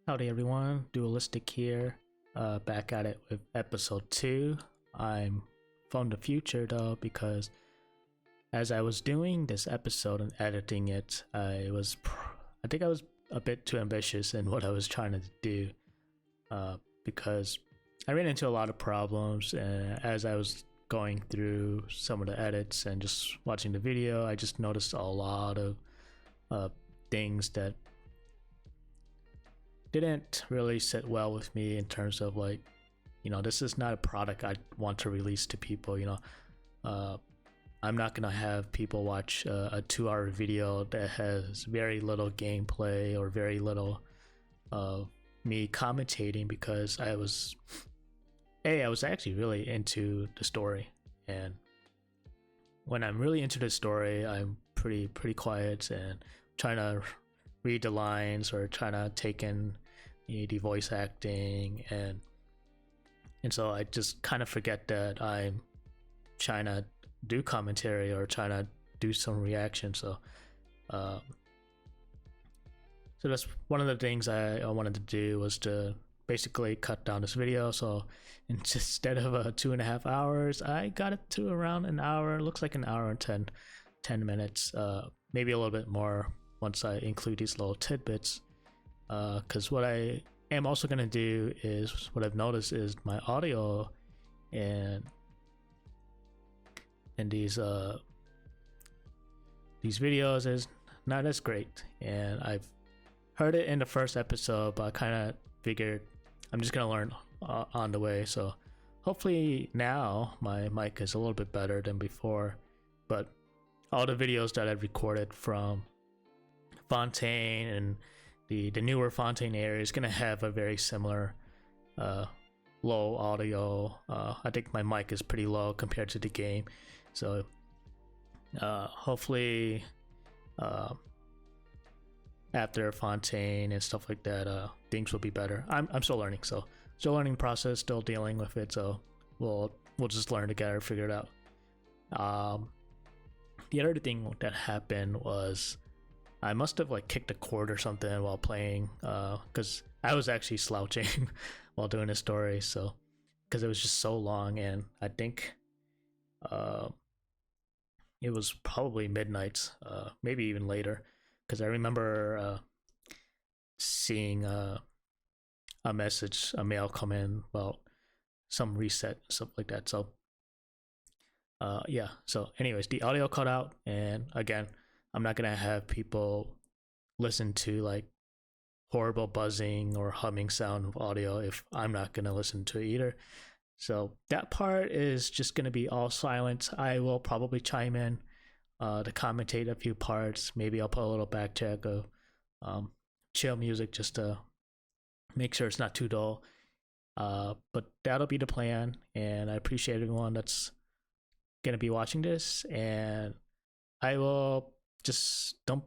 Howdy everyone, Dualistique here, back at it with episode 2. I'm from the future though because as I was doing this episode and editing it, I think I was a bit too ambitious in what I was trying to do because I ran into a lot of problems as I was going through some of the edits and just watching the video. I just noticed a lot of things that didn't really sit well with me in terms of this is not a product I want to release to people. I'm not gonna have people watch a 2-hour video that has very little gameplay or very little of me commentating because I was actually really into the story, and when I'm really into the story, I'm pretty quiet and trying to read the lines or trying to take in the voice acting, and so I just kind of forget that I'm trying to do commentary or trying to do some reaction. Uh, so that's one of the things I wanted to do, was to basically cut down this video. So instead of 2.5 hours, I got it to around an hour. It looks like an hour and 10 minutes, maybe a little bit more once I include these little tidbits. Because what I am also going to do is, what I've noticed is my audio and these videos is not as great, and I've heard it in the first episode, but I kind of figured I'm just gonna learn on the way. So hopefully now my mic is a little bit better than before. But all the videos that I've recorded from Fontaine and the newer Fontaine area is gonna have a very similar low audio. I think my mic is pretty low compared to the game, so hopefully after Fontaine and stuff like that, things will be better. I'm still learning, so still learning process, still dealing with it. So we'll just learn together, figure it out. The other thing that happened was I must have kicked a cord or something while playing, because I was actually slouching while doing the story. So because it was just so long, and I think it was probably midnight, maybe even later, because I remember seeing a mail come in about some reset, stuff like that. So yeah. So anyways, the audio cut out, and again, I'm not gonna have people listen to horrible buzzing or humming sound of audio if I'm not gonna listen to it either. So that part is just gonna be all silent. I will probably chime in to commentate a few parts. Maybe I'll put a little backtrack of chill music just to make sure it's not too dull. But that'll be the plan, and I appreciate everyone that's gonna be watching this. And I will just don't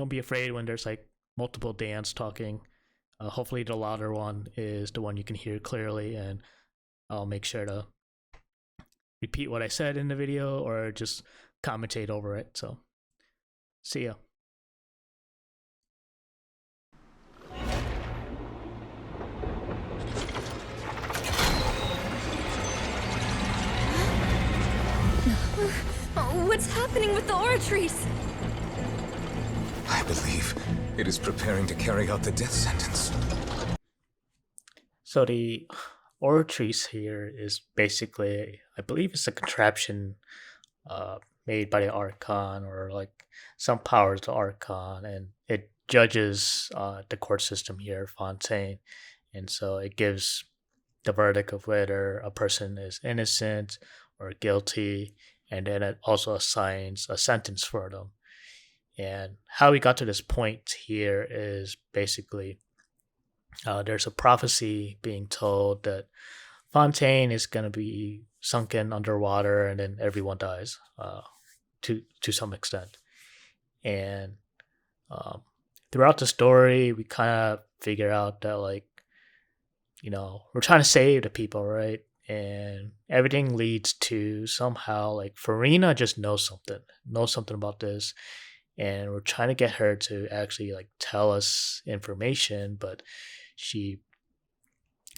be afraid when there's multiple Dans talking. Hopefully the louder one is the one you can hear clearly, and I'll make sure to repeat what I said in the video or just commentate over it. So see ya. Oh, what's happening with the oratories? I believe it is preparing to carry out the death sentence. So the oratories here is basically, I believe it's a contraption made by the Archon, or some powers of the Archon, and it judges the court system here, Fontaine, and so it gives the verdict of whether a person is innocent or guilty, and then it also assigns a sentence for them. And how we got to this point here is basically there's a prophecy being told that Fontaine is going to be sunken underwater, and then everyone dies to some extent. And throughout the story, we kind of figure out that we're trying to save the people, right? And everything leads to somehow Furina just knows something about this, and we're trying to get her to actually tell us information, but she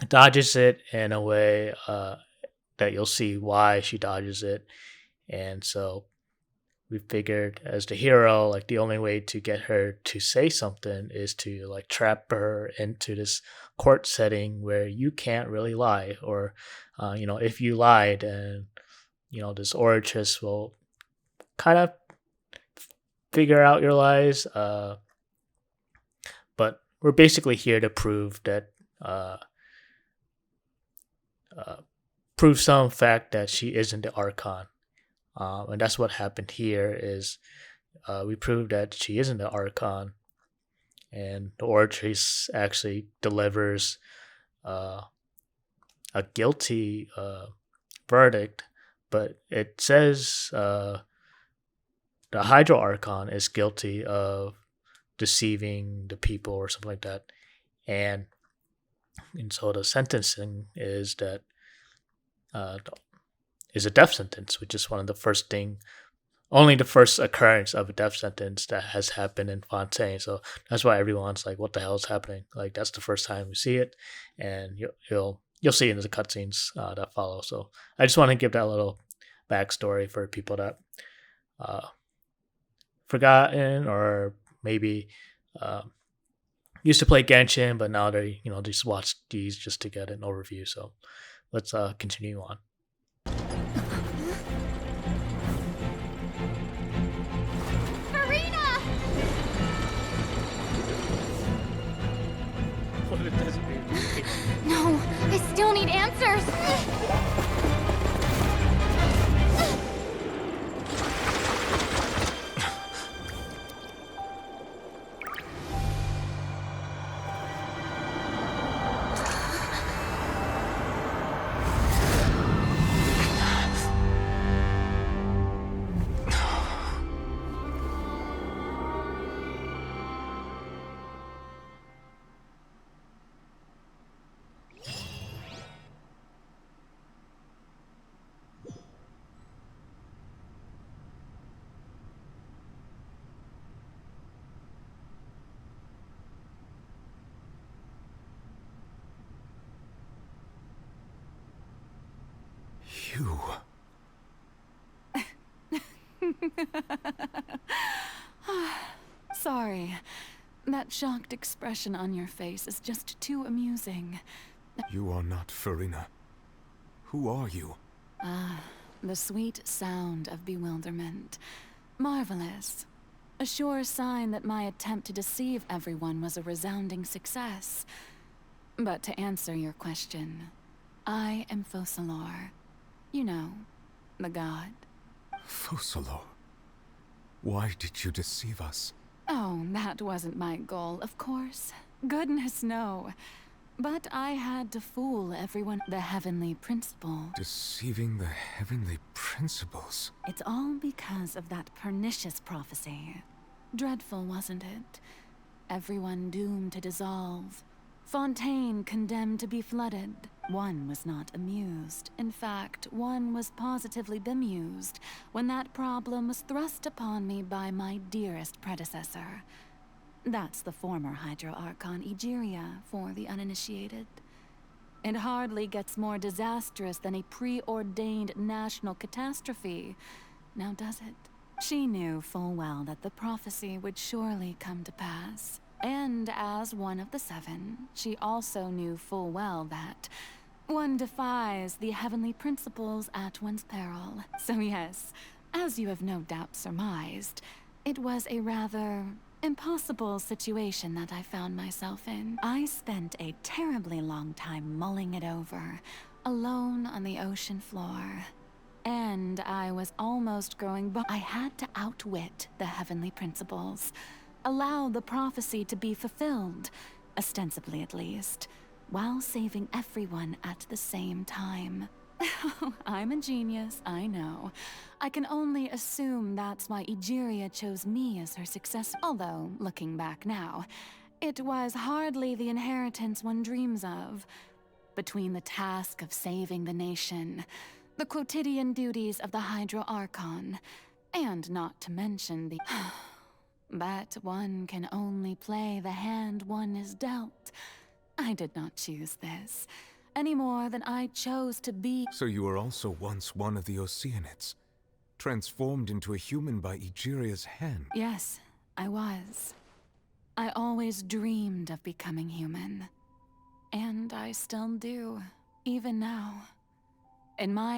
dodges it in a way that you'll see why she dodges it. And so we figured, as the hero, like the only way to get her to say something is to like trap her into this court setting where you can't really lie, or if you lied, then this oratress will kind of figure out your lies. But we're basically here to prove that prove some fact that she isn't the Archon. And that's what happened here. Is we proved that she isn't the Archon, and the Oratrice actually delivers a guilty verdict, but it says the Hydro Archon is guilty of deceiving the people or something like that, and so the sentencing is that is a death sentence, which is one of the only the first occurrence of a death sentence that has happened in Fontaine. So that's why everyone's like, "What the hell is happening?" Like that's the first time we see it, and you'll see it in the cutscenes that follow. So I just want to give that little backstory for people that forgotten, or maybe used to play Genshin, but now they just watch these just to get an overview. So let's continue on. Furina! What does it mean? No, I still need answers. You. Sorry. That shocked expression on your face is just too amusing. You are not Furina. Who are you? The sweet sound of bewilderment. Marvelous. A sure sign that my attempt to deceive everyone was a resounding success. But to answer your question, I am Focalor. You know, the god. Focalor. Why did you deceive us? Oh, that wasn't my goal, of course. Goodness, no. But I had to fool everyone. The heavenly principle. Deceiving the heavenly principles? It's all because of that pernicious prophecy. Dreadful, wasn't it? Everyone doomed to dissolve. Fontaine condemned to be flooded. One was not amused. In fact, one was positively bemused when that problem was thrust upon me by my dearest predecessor. That's the former Hydro Archon Egeria, for the uninitiated. It hardly gets more disastrous than a preordained national catastrophe, now does it? She knew full well that the prophecy would surely come to pass. And as one of the seven, she also knew full well that one defies the heavenly principles at one's peril. So yes, as you have no doubt surmised, it was a rather impossible situation that I found myself in. I spent a terribly long time mulling it over, alone on the ocean floor. And I was almost growing I had to outwit the heavenly principles. Allow the prophecy to be fulfilled, ostensibly at least, while saving everyone at the same time. I'm a genius, I know. I can only assume that's why Egeria chose me as her successor. Although, looking back now, it was hardly the inheritance one dreams of. Between the task of saving the nation, the quotidian duties of the Hydro Archon, and not to mention the... But one can only play the hand one is dealt. I did not choose this, any more than I chose to be. So you were also once one of the Oceanids, transformed into a human by Egeria's hand. Yes, I was. I always dreamed of becoming human. And I still do, even now.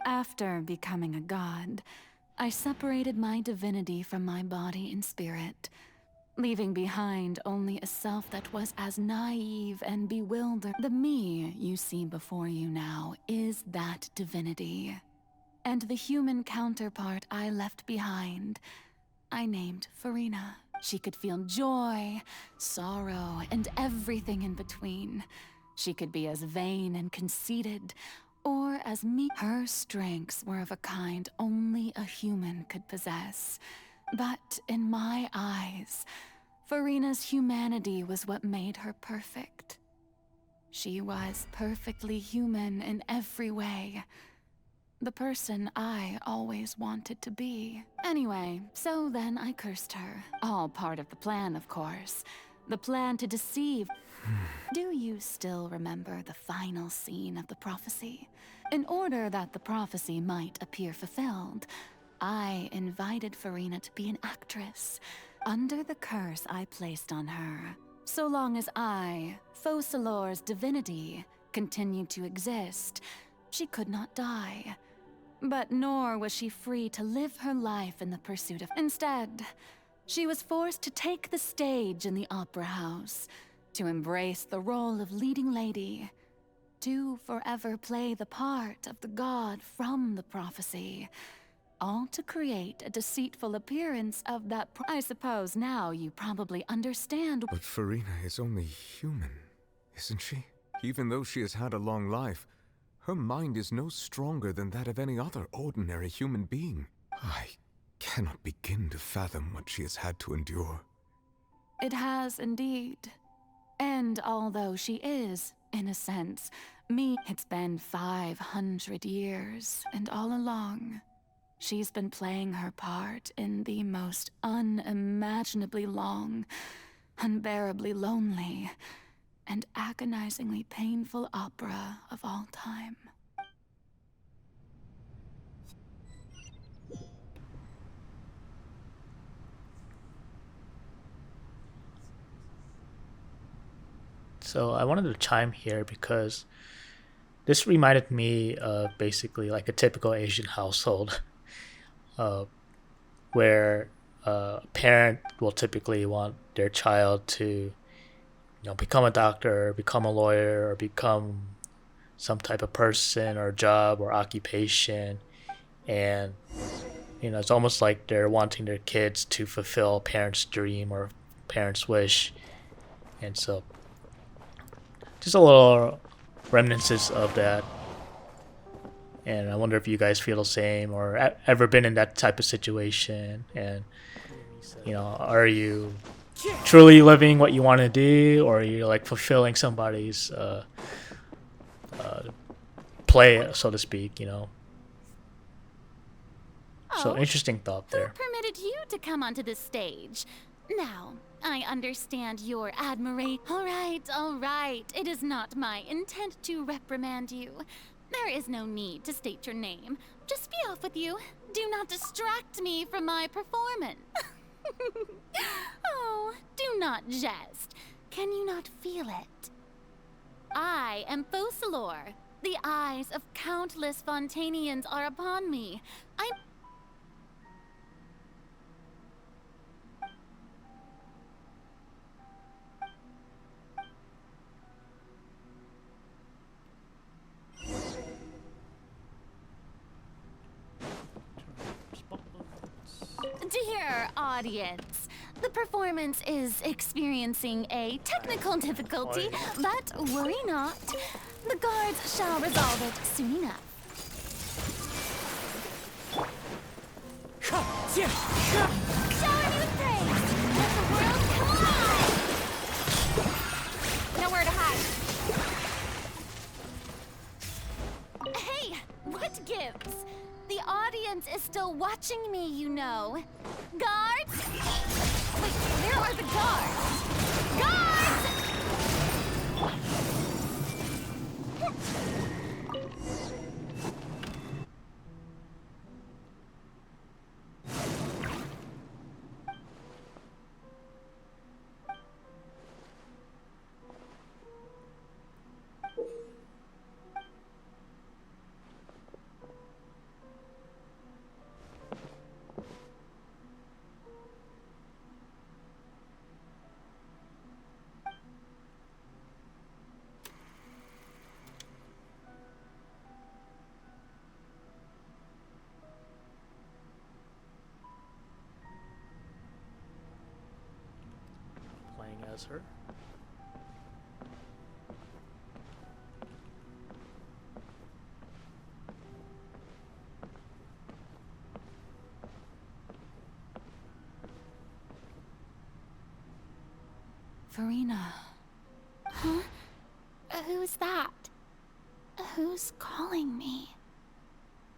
After becoming a god, I separated my divinity from my body and spirit, leaving behind only a self that was as naive and bewildered. The me you see before you now is that divinity. And the human counterpart I left behind, I named Furina. She could feel joy, sorrow, and everything in between. She could be as vain and conceited, or as meek. Her strengths were of a kind only a human could possess. But in my eyes, Furina's humanity was what made her perfect. She was perfectly human in every way. The person I always wanted to be. Anyway, so then I cursed her. All part of the plan, of course. The plan to deceive. Do you still remember the final scene of the prophecy? In order that the prophecy might appear fulfilled, I invited Furina to be an actress, under the curse I placed on her. So long as I, Focalors' divinity, continued to exist, she could not die. But nor was she free to live her life in the pursuit of. Instead, she was forced to take the stage in the opera house, to embrace the role of leading lady, to forever play the part of the god from the prophecy, all to create a deceitful appearance of that. I suppose now you probably understand. But Furina is only human, isn't she? Even though she has had a long life, her mind is no stronger than that of any other ordinary human being. I cannot begin to fathom what she has had to endure. It has indeed. And although she is, in a sense, me, it's been 500 years, and all along, she's been playing her part in the most unimaginably long, unbearably lonely, and agonizingly painful opera of all time. So I wanted to chime here because this reminded me of basically like a typical Asian household, where a parent will typically want their child to, become a doctor, or become a lawyer, or become some type of person or job or occupation. And, it's almost like they're wanting their kids to fulfill a parent's dream or parent's wish. And so just a little reminiscence of that. And I wonder if you guys feel the same or ever been in that type of situation. And, are you truly living what you want to do, or are you like fulfilling somebody's play, so to speak, So interesting thought there. Who permitted you to come onto the stage? Now, I understand your admiration. All right. It is not my intent to reprimand you. There is no need to state your name. Just be off with you. Do not distract me from my performance. Oh, do not jest. Can you not feel it? I am Focalor. The eyes of countless Fontainians are upon me. Dear audience, the performance is experiencing a technical difficulty, but worry not. The guards shall resolve it soon enough. Shower me with praise! Let the world collide! Nowhere to hide. Hey, what gives? The audience is still watching me, Guards? Wait, where are the guards? Guards! That's her. Furina. Huh? Who's that? Who's calling me?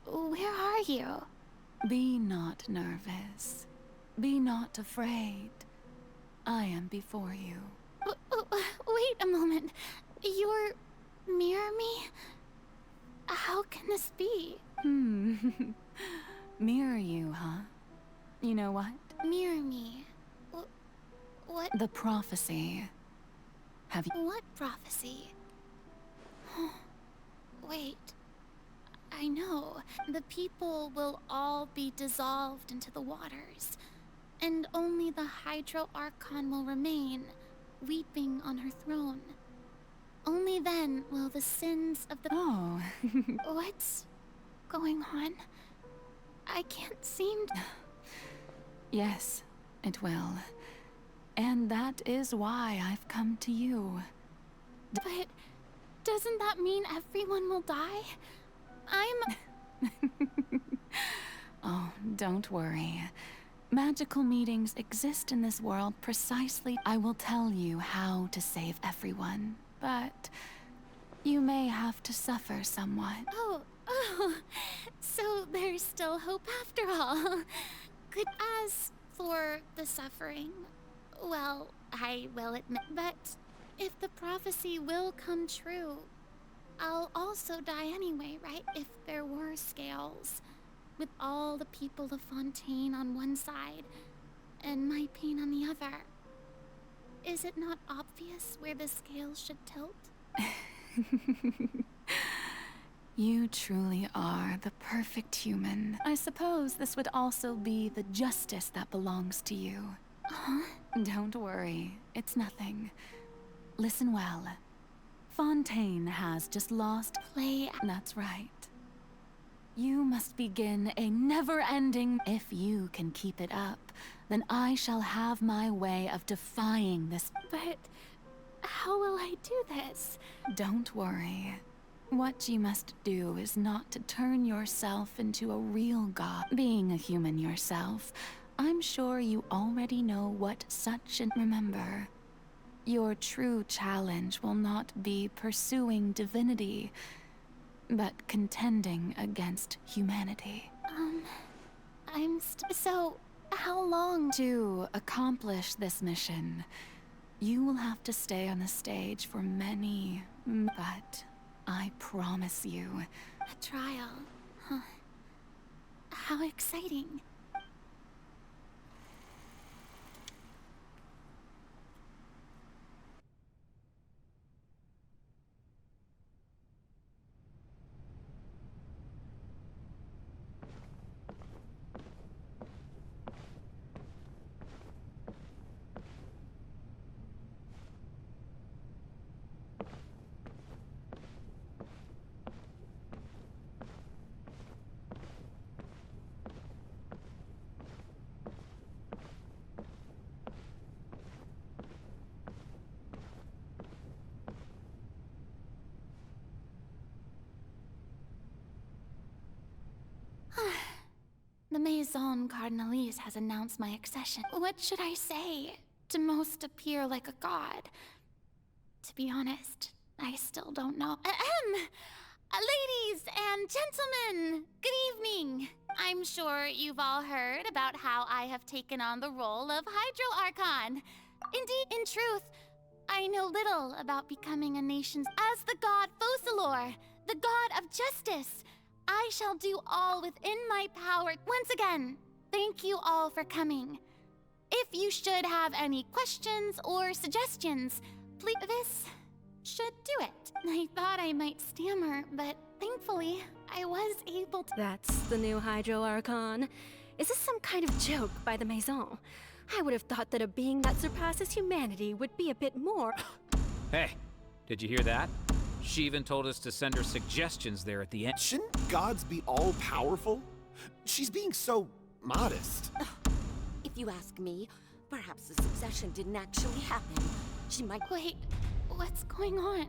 Where are you? Be not nervous. Be not afraid. I am before you. Wait a moment. You're... mirror me? How can this be? Mirror you, huh? You know what? Mirror me? What? The prophecy. Have you... What prophecy? Wait. I know. The people will all be dissolved into the waters, and only the Hydro Archon will remain, weeping on her throne. Only then will the sins of the... Oh. What's going on? I can't seem to... Yes, it will. And that is why I've come to you. But doesn't that mean everyone will die? Oh, don't worry. Magical meetings exist in this world precisely. I will tell you how to save everyone, but you may have to suffer somewhat. Oh, so there's still hope after all. Good. As for the suffering, well, I will admit, but if the prophecy will come true, I'll also die anyway, right? If there were scales, with all the people of Fontaine on one side, and my pain on the other. Is it not obvious where the scales should tilt? You truly are the perfect human. I suppose this would also be the justice that belongs to you. Huh? Don't worry, it's nothing. Listen well. Fontaine has just lost Play. That's right. You must begin a never-ending... If you can keep it up, then I shall have my way of defying this... But how will I do this? Don't worry. What you must do is not to turn yourself into a real god. Being a human yourself, I'm sure you already know what such an... Remember, your true challenge will not be pursuing divinity, but contending against humanity. So, how long? To accomplish this mission, you will have to stay on the stage for many, but I promise you... A trial, huh? How exciting. The Maison Cardinalise has announced my accession. What should I say to most appear like a god? To be honest, I still don't know. Ladies and gentlemen, good evening. I'm sure you've all heard about how I have taken on the role of Hydro Archon. Indeed, in truth, I know little about becoming a nation's... As the god Focalors, the god of justice, I shall do all within my power. Once again, thank you all for coming. If you should have any questions or suggestions, please... This should do it. I thought I might stammer, but thankfully, I was able to... That's the new Hydro Archon. Is this some kind of joke by the Maison? I would have thought that a being that surpasses humanity would be a bit more... Hey, did you hear that? She even told us to send her suggestions there at the end. Shouldn't gods be all-powerful? She's being so modest. If you ask me, perhaps the succession didn't actually happen. She might. Wait, what's going on?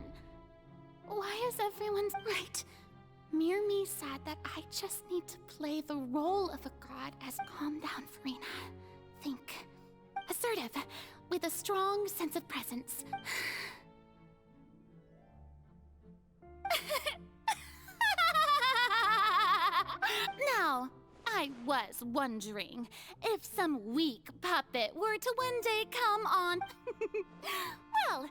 Why is everyone's right? Mirmi said that I just need to play the role of a god as calm down Furina. Think. Assertive, with a strong sense of presence. Now, I was wondering if some weak puppet were to one day come on. Well,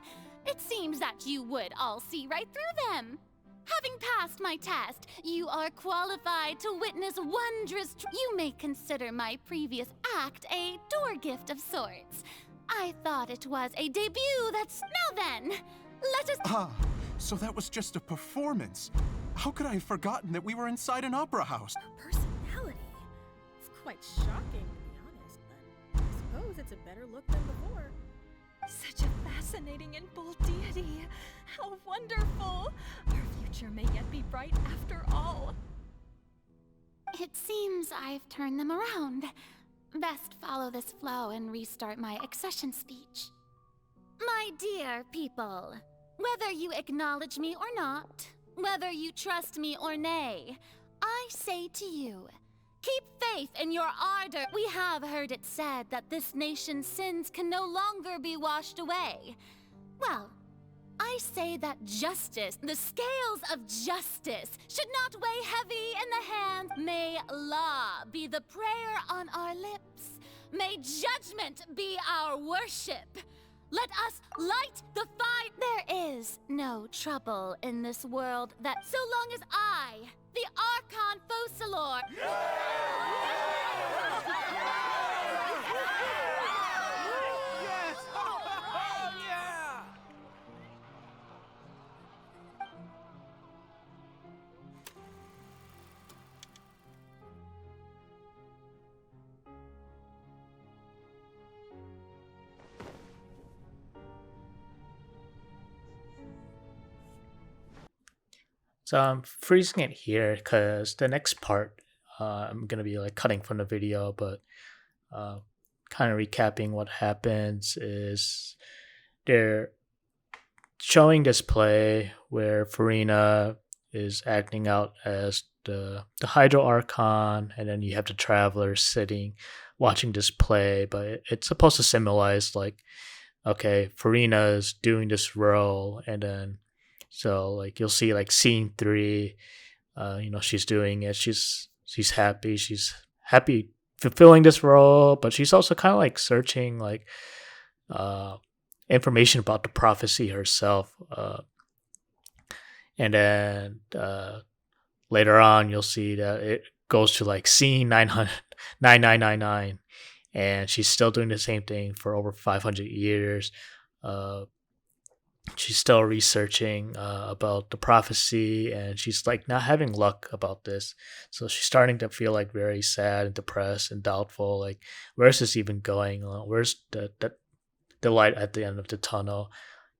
it seems that you would all see right through them. Having passed my test, you are qualified to witness wondrous. You may consider my previous act a door gift of sorts. I thought it was a debut that's. Now then, let us. Ah, so that was just a performance. How could I have forgotten that we were inside an opera house? Personality? It's quite shocking, to be honest, but I suppose it's a better look than before. Such a fascinating and bold deity. How wonderful! Our future may yet be bright after all. It seems I've turned them around. Best follow this flow and restart my accession speech. My dear people, whether you acknowledge me or not, whether you trust me or nay, I say to you, keep faith in your ardor. We have heard it said that this nation's sins can no longer be washed away. Well, I say that justice, the scales of justice, should not weigh heavy in the hand. May law be the prayer on our lips. May judgment be our worship. Let us light the fire. There is no trouble in this world that so long as I, the Archon Focalor. So I'm freezing it here because the next part I'm gonna be like cutting from the video, but kind of recapping what happens is they're showing this play where Furina is acting out as the Hydro Archon, and then you have the travelers sitting watching this play, but it's supposed to symbolize like, okay, Furina is doing this role, and then so like you'll see like scene 3, she's doing it, she's happy fulfilling this role, but she's also kind of like searching like information about the prophecy herself, and then later on you'll see that it goes to like scene 9999, and she's still doing the same thing for over 500 years. She's still researching about the prophecy, and she's like not having luck about this. So she's starting to feel like very sad and depressed and doubtful. Like, where's this even going? Where's the light at the end of the tunnel?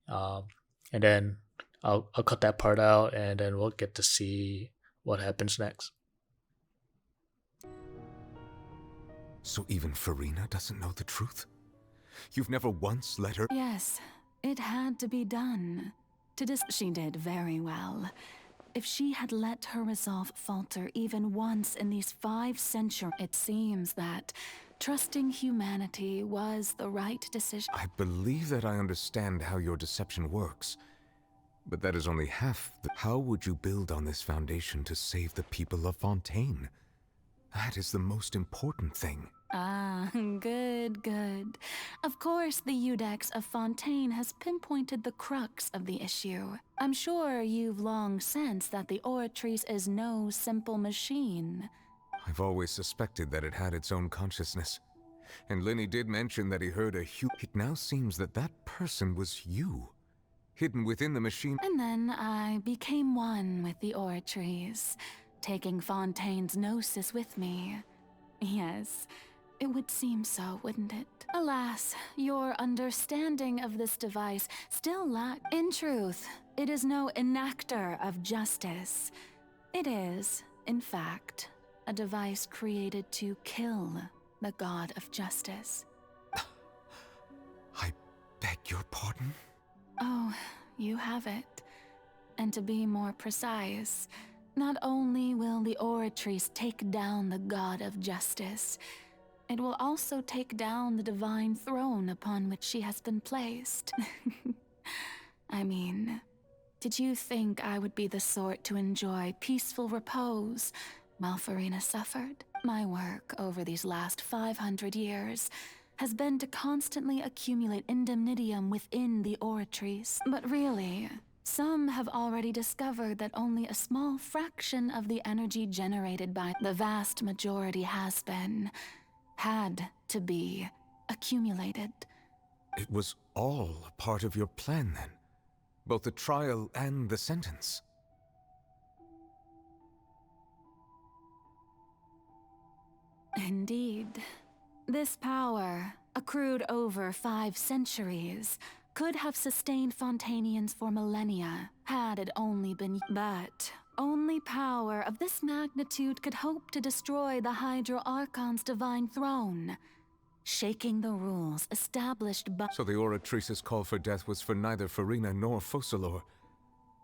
And then I'll cut that part out, and then we'll get to see what happens next. So even Furina doesn't know the truth? You've never once let her... Yes, it had to be done. She did very well. If she had let her resolve falter even once in these 5 centuries, it seems that trusting humanity was the right decision. I believe that I understand how your deception works. But that is only half the... How would you build on this foundation to save the people of Fontaine? That is the most important thing. Ah, good. Of course, the Udex of Fontaine has pinpointed the crux of the issue. I'm sure you've long sensed that the Oratrice is no simple machine. I've always suspected that it had its own consciousness. And Lenny did mention that he heard a It now seems that that person was you, hidden within the machine. And then I became one with the Oratrice, taking Fontaine's gnosis with me. Yes, it would seem so, wouldn't it? Alas, your understanding of this device still lacks. In truth, it is no enactor of justice. It is, in fact, a device created to kill the god of justice. beg your pardon? Oh, you have it. And to be more precise, not only will the Oratrice take down the god of justice, it will also take down the divine throne upon which she has been placed. I mean, did you think I would be the sort to enjoy peaceful repose while Furina suffered? My work over these last 500 years has been to constantly accumulate indemnitium within the Oratrice. But really, some have already discovered that only a small fraction of the energy generated by the vast majority had to be accumulated. It was all a part of your plan, then? Both the trial and the sentence? Indeed. This power, accrued over 5 centuries, could have sustained Fontainians for millennia, had it only been. But only power of this magnitude could hope to destroy the Hydro Archon's divine throne, shaking the rules established by— So the Oratrice's call for death was for neither Furina nor Focalors,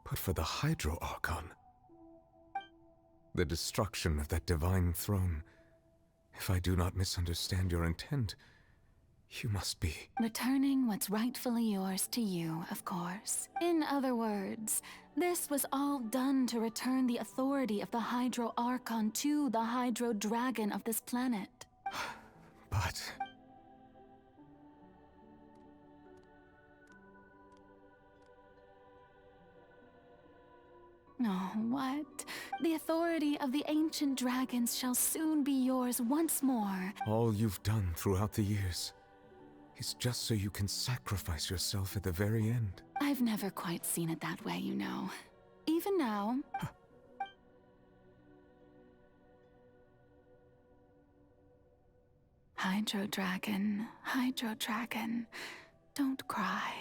but for the Hydro Archon. The destruction of that divine throne. If I do not misunderstand your intent, you must be— returning what's rightfully yours to you, of course. In other words, this was all done to return the authority of the Hydro Archon to the Hydro Dragon of this planet. But— Oh, what? The authority of the ancient dragons shall soon be yours once more. all you've done throughout the years is just so you can sacrifice yourself at the very end. I've never quite seen it that way, you know. Even now. Hydro Dragon, don't cry.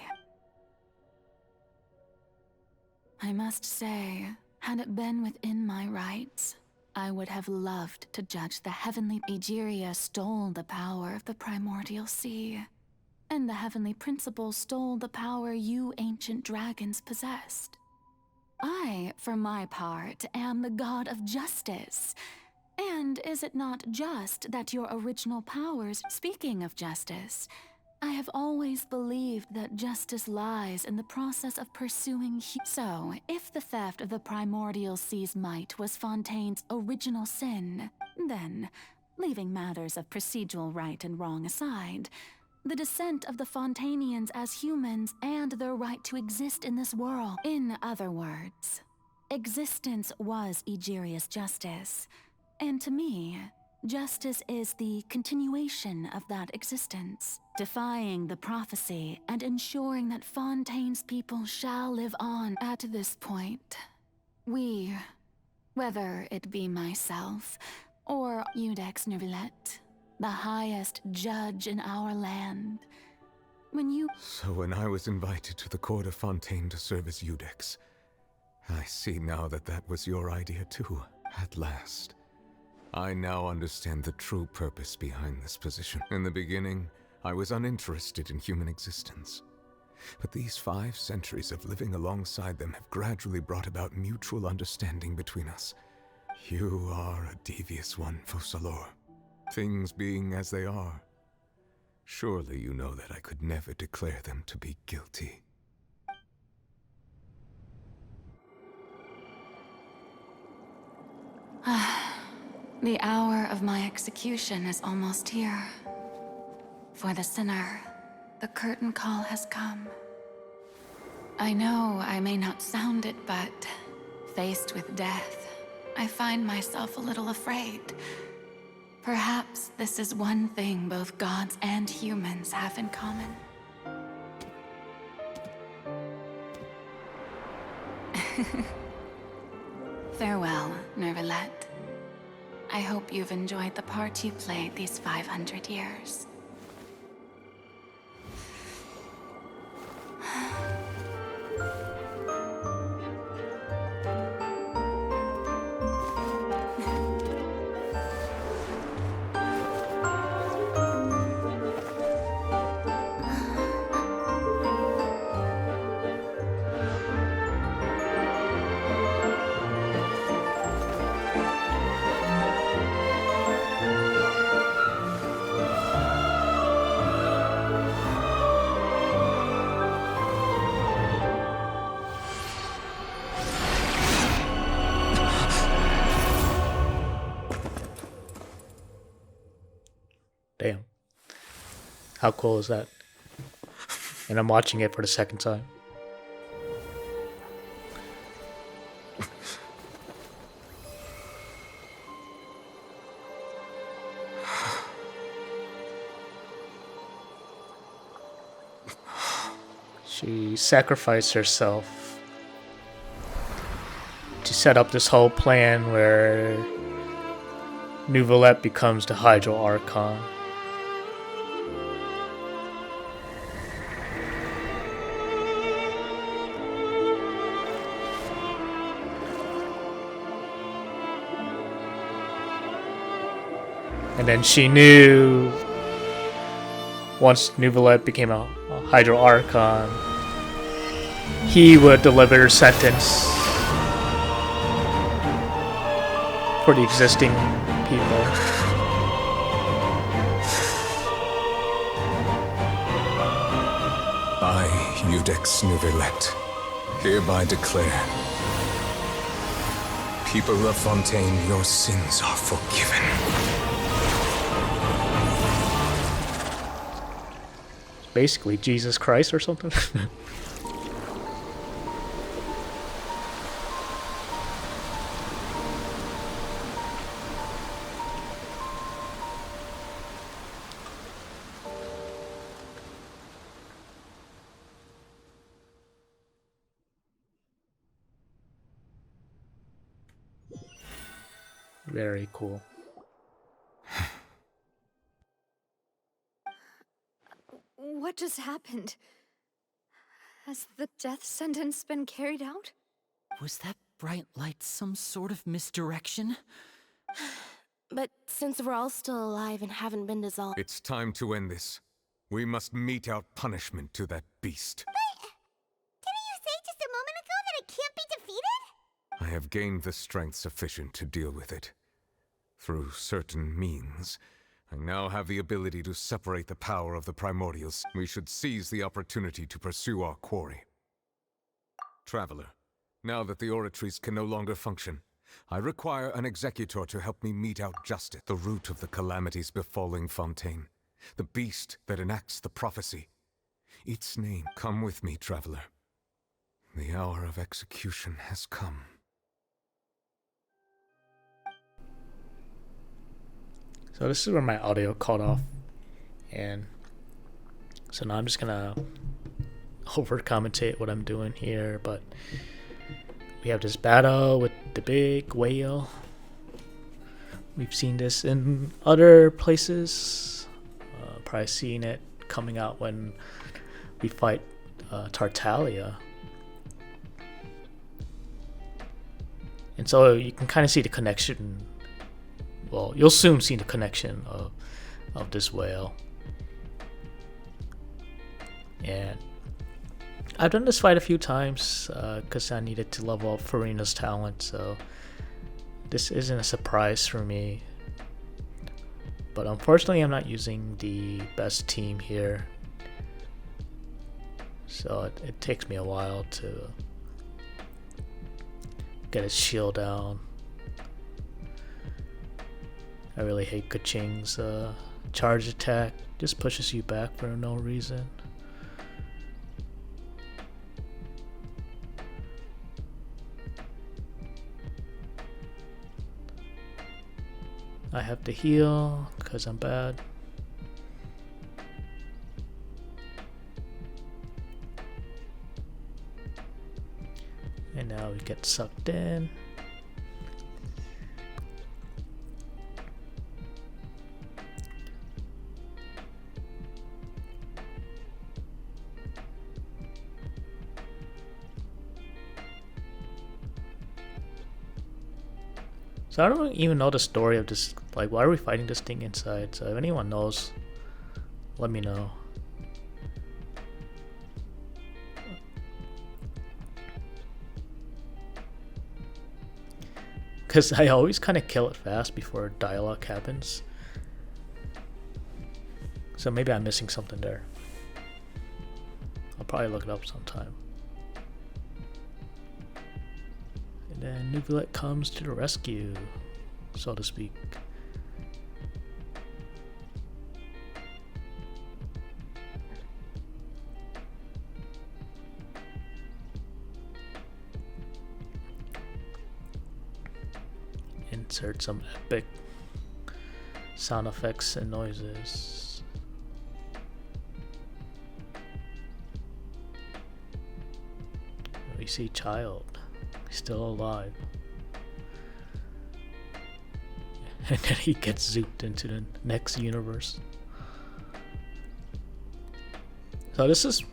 I must say, had it been within my rights, I would have loved to judge the heavenly— Egeria stole the power of the primordial sea, and the heavenly principle stole the power you ancient dragons possessed. I, for my part, am the god of justice. And is it not just that your original powers— Speaking of justice, I have always believed that justice lies in the process of pursuing— So, if the theft of the primordial sea's might was Fontaine's original sin, then, leaving matters of procedural right and wrong aside, the descent of the Fontainians as humans and their right to exist in this world— In other words, existence was Egeria's justice, and to me, justice is the continuation of that existence, defying the prophecy and ensuring that Fontaine's people shall live on. At this point, we, whether it be myself or Iudex Neuvillette, the highest judge in our land, So when I was invited to the court of Fontaine to serve as Iudex, I see now that that was your idea too, at last. I now understand the true purpose behind this position. In the beginning, I was uninterested in human existence. But these 5 centuries of living alongside them have gradually brought about mutual understanding between us. You are a devious one, Focalors. Things being as they are, surely you know that I could never declare them to be guilty. The hour of my execution is almost here. For the sinner, the curtain call has come. I know I may not sound it, but faced with death, I find myself a little afraid. Perhaps this is one thing both gods and humans have in common. Farewell, Neuvillette. I hope you've enjoyed the part you played these 500 years. How cool is that? And I'm watching it for the second time. She sacrificed herself to set up this whole plan where Neuvillette becomes the Hydro Archon. And then she knew once Neuvillette became a Hydro Archon, he would deliver her sentence for the existing people. I, Eudex Neuvillette, hereby declare, people of Fontaine, your sins are forgiven. Basically Jesus Christ or something. Very cool. What just happened? Has the death sentence been carried out? Was that bright light some sort of misdirection? But since we're all still alive and haven't been dissolved... It's time to end this. We must mete out punishment to that beast. But... didn't you say just a moment ago that it can't be defeated? I have gained the strength sufficient to deal with it. Through certain means, I now have the ability to separate the power of the primordials. We should seize the opportunity to pursue our quarry. Traveler, now that the oratories can no longer function, I require an executor to help me mete out justice, the root of the calamities befalling Fontaine, the beast that enacts the prophecy. Its name, come with me, traveler. The hour of execution has come. So this is where my audio cut off, and so now I'm just gonna over commentate what I'm doing here, but we have this battle with the big whale. We've seen this in other places, probably seen it coming out when we fight Tartaglia. And so you can kind of see the connection. Well, you'll soon see the connection of this whale. And I've done this fight a few times because I needed to level up Furina's talent, so this isn't a surprise for me. But unfortunately, I'm not using the best team here, so it takes me a while to get his shield down. I really hate Kaching's charge attack. Just pushes you back for no reason. I have to heal because I'm bad. And now we get sucked in. So I don't even know the story of this, like why are we fighting this thing inside? So if anyone knows, let me know. Because I always kind of kill it fast before dialogue happens. So maybe I'm missing something there. I'll probably look it up sometime. And then Neuvillette comes to the rescue, so to speak. Insert some epic sound effects and noises. We see Child, still alive. And then he gets zooped into the next universe. So this was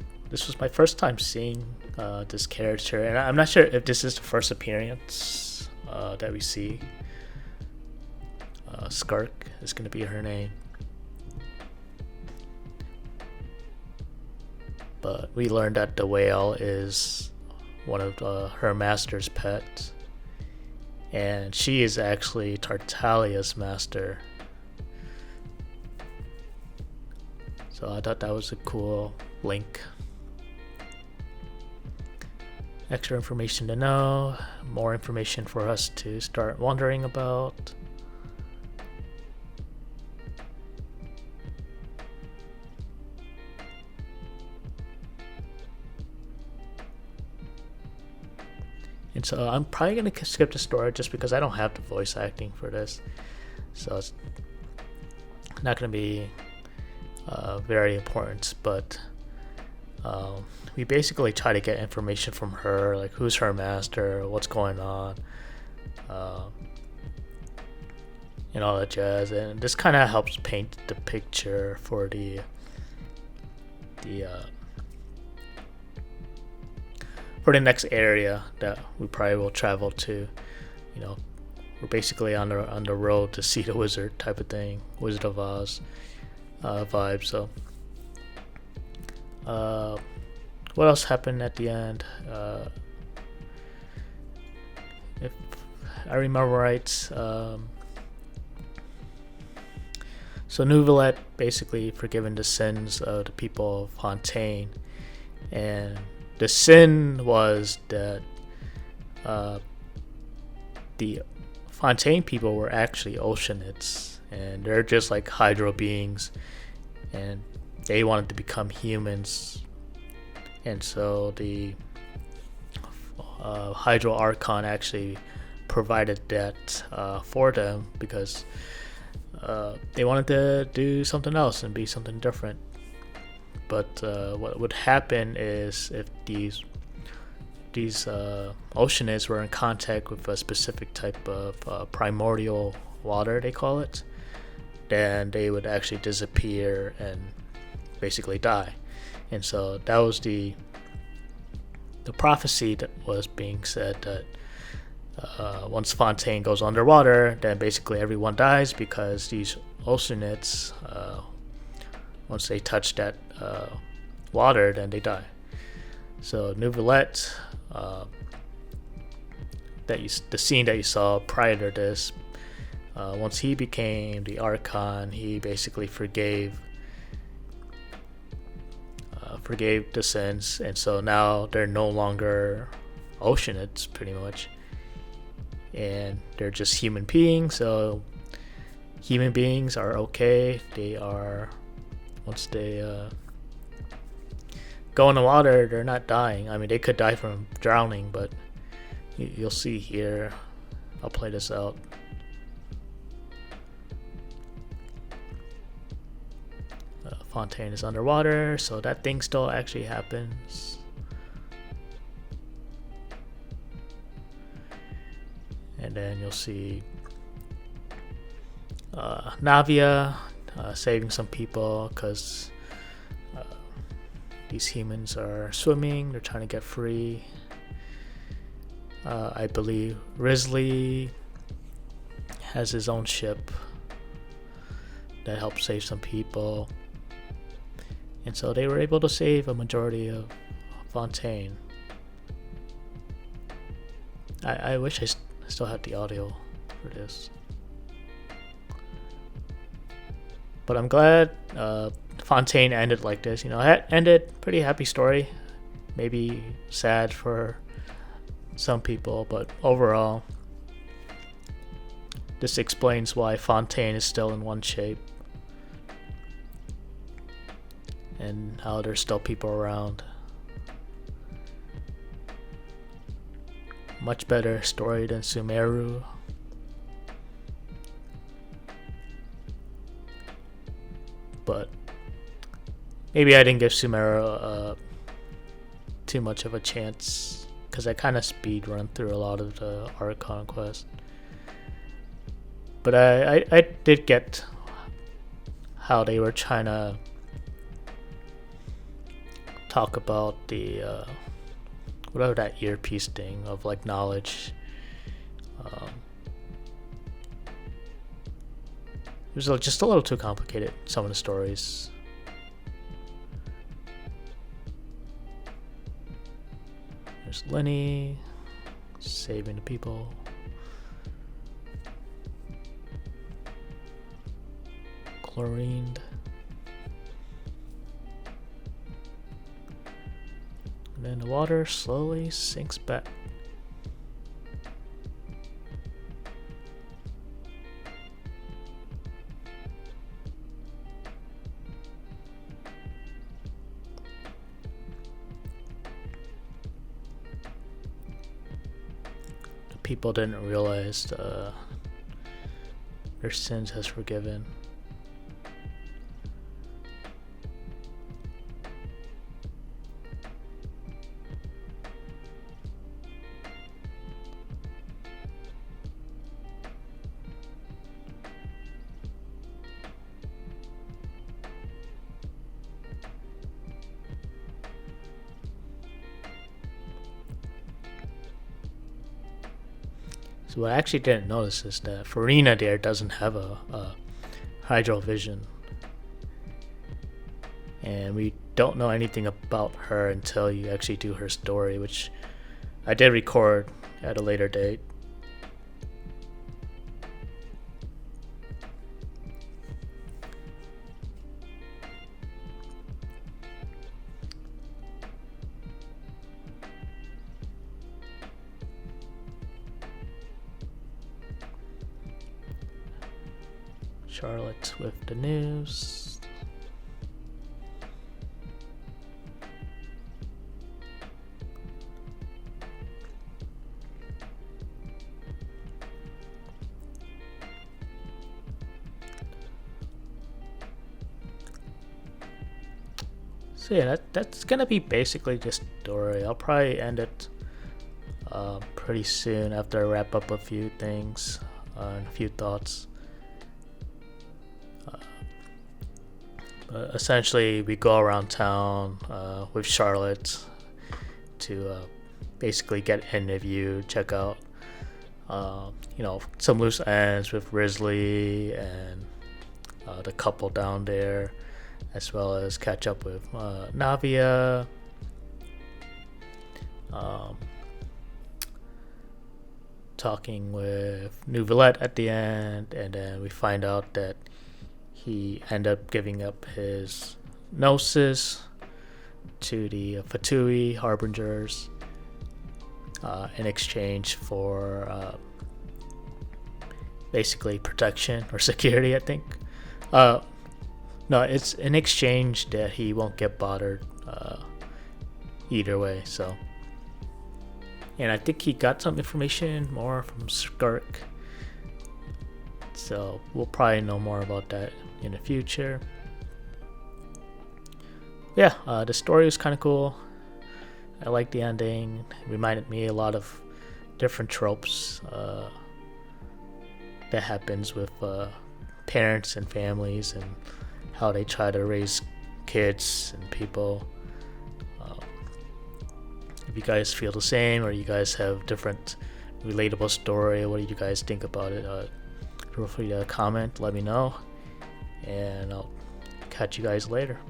my first time seeing this character, and I'm not sure if this is the first appearance that we see. Skark is going to be her name. But we learned that the whale is one of her master's pets. And she is actually Tartalia's master. So I thought that was a cool link. Extra information to know, more information for us to start wondering about. And so I'm probably going to skip the story just because I don't have the voice acting for this. So it's not going to be very important. But we basically try to get information from her, like who's her master, what's going on, and all that jazz. And this kind of helps paint the picture for the next area that we probably will travel to. You know, we're basically on the road to see the wizard type of thing, Wizard of Oz vibe. So what else happened at the end? If I remember right, so Neuvillette basically forgiven the sins of the people of Fontaine, and the sin was that the Fontaine people were actually oceanids, and they're just like hydro beings, and they wanted to become humans. And so the Hydro Archon actually provided that for them because they wanted to do something else and be something different. But what would happen is if these oceanids were in contact with a specific type of primordial water, they call it, then they would actually disappear and basically die. And so that was the prophecy that was being said, that once Fontaine goes underwater, then basically everyone dies, because these oceanids, once they touch that water, then they die. So Neuvillette, the scene that you saw prior to this, once he became the Archon, he basically forgave the sins, and so now they're no longer oceanids, pretty much, and they're just human beings. So human beings are okay. They are, once they go in the water, they're not dying. I mean, they could die from drowning, but you'll see here. I'll play this out. Fontaine is underwater, so that thing still actually happens. And then you'll see Navia saving some people, because these humans are swimming, they're trying to get free. I believe Risley has his own ship that helps save some people. And so they were able to save a majority of Fontaine. I wish I still had the audio for this. But I'm glad Fontaine ended like this. You know, it ended pretty happy story. Maybe sad for some people, but overall, this explains why Fontaine is still in one shape, and how there's still people around. Much better story than Sumeru. maybe I didn't give Sumeru too much of a chance because I kind of speed run through a lot of the Archon Quest. But I did get how they were trying to talk about the whatever that earpiece thing of like knowledge. It was just a little too complicated, some of the stories. There's Lenny saving the people. Chlorined. And then the water slowly sinks back. The people didn't realize their sins has forgiven. So what I actually didn't notice is that Furina there doesn't have a hydro vision. And we don't know anything about her until you actually do her story, which I did record at a later date. Charlotte with the news. So yeah, that's gonna be basically the story. I'll probably end it pretty soon after I wrap up a few things and a few thoughts. Essentially, we go around town with Charlotte to basically get an interview, check out, some loose ends with Risley and the couple down there, as well as catch up with Navia. Talking with Nouvellette at the end, and then we find out that he ended up giving up his gnosis to the Fatui Harbingers in exchange for basically protection or security, I think. No, it's in exchange that he won't get bothered either way. So, and I think he got some information more from Skirk. So we'll probably know more about that in the future. Yeah, the story was kind of cool. I like the ending. It reminded me a lot of different tropes that happens with parents and families and how they try to raise kids and people. If you guys feel the same or you guys have different relatable story, what do you guys think about it? Feel free to comment, let me know, and I'll catch you guys later.